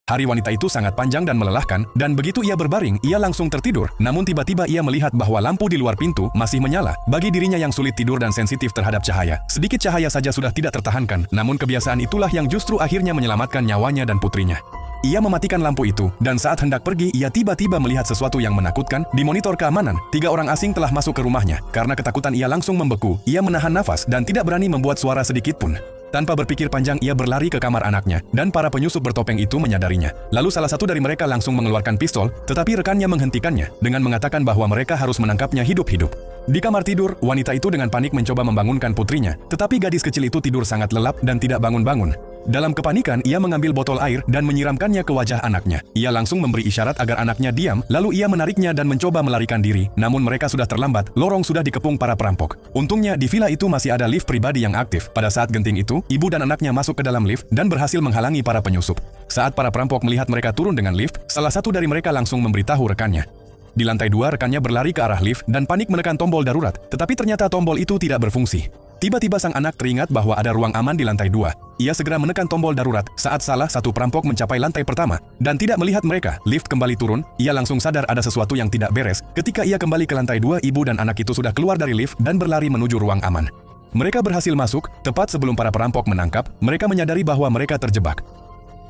Hari wanita itu sangat panjang dan melelahkan, dan begitu ia berbaring, ia langsung tertidur. Namun tiba-tiba ia melihat bahwa lampu di luar pintu masih menyala. Bagi dirinya yang sulit tidur dan sensitif terhadap cahaya, sedikit cahaya saja sudah tidak tertahankan. Namun kebiasaan itulah yang justru akhirnya menyelamatkan nyawanya dan putrinya. Ia mematikan lampu itu, dan saat hendak pergi, ia tiba-tiba melihat sesuatu yang menakutkan. Di monitor keamanan, 3 orang asing telah masuk ke rumahnya. Karena ketakutan ia langsung membeku. Ia menahan nafas dan tidak berani membuat suara sedikit pun. Tanpa berpikir panjang, ia berlari ke kamar anaknya, dan para penyusup bertopeng itu menyadarinya. Lalu salah satu dari mereka langsung mengeluarkan pistol, tetapi rekannya menghentikannya, dengan mengatakan bahwa mereka harus menangkapnya hidup-hidup. Di kamar tidur, wanita itu dengan panik mencoba membangunkan putrinya, tetapi gadis kecil itu tidur sangat lelap dan tidak bangun-bangun. Dalam kepanikan, ia mengambil botol air dan menyiramkannya ke wajah anaknya. Ia langsung memberi isyarat agar anaknya diam, lalu ia menariknya dan mencoba melarikan diri. Namun mereka sudah terlambat, lorong sudah dikepung para perampok. Untungnya, di villa itu masih ada lift pribadi yang aktif. Pada saat genting itu, ibu dan anaknya masuk ke dalam lift dan berhasil menghalangi para penyusup. Saat para perampok melihat mereka turun dengan lift, salah satu dari mereka langsung memberitahu rekannya. Di lantai 2, rekannya berlari ke arah lift dan panik menekan tombol darurat, tetapi ternyata tombol itu tidak berfungsi. Tiba-tiba sang anak teringat bahwa ada ruang aman di lantai 2. Ia segera menekan tombol darurat saat salah satu perampok mencapai lantai pertama dan tidak melihat mereka. Lift kembali turun, ia langsung sadar ada sesuatu yang tidak beres. Ketika ia kembali ke lantai 2, ibu dan anak itu sudah keluar dari lift dan berlari menuju ruang aman. Mereka berhasil masuk, tepat sebelum para perampok menangkap, mereka menyadari bahwa mereka terjebak.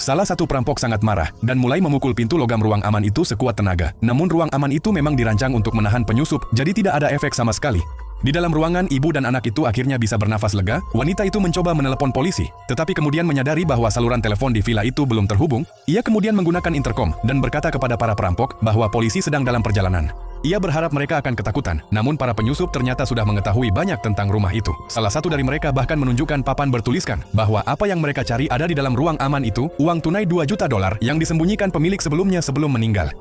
Salah satu perampok sangat marah dan mulai memukul pintu logam ruang aman itu sekuat tenaga. Namun ruang aman itu memang dirancang untuk menahan penyusup, jadi tidak ada efek sama sekali. Di dalam ruangan, ibu dan anak itu akhirnya bisa bernafas lega. Wanita itu mencoba menelepon polisi, tetapi kemudian menyadari bahwa saluran telepon di villa itu belum terhubung. Ia kemudian menggunakan interkom dan berkata kepada para perampok bahwa polisi sedang dalam perjalanan. Ia berharap mereka akan ketakutan, namun para penyusup ternyata sudah mengetahui banyak tentang rumah itu. Salah satu dari mereka bahkan menunjukkan papan bertuliskan bahwa apa yang mereka cari ada di dalam ruang aman itu, uang tunai $2 juta yang disembunyikan pemilik sebelumnya sebelum meninggal.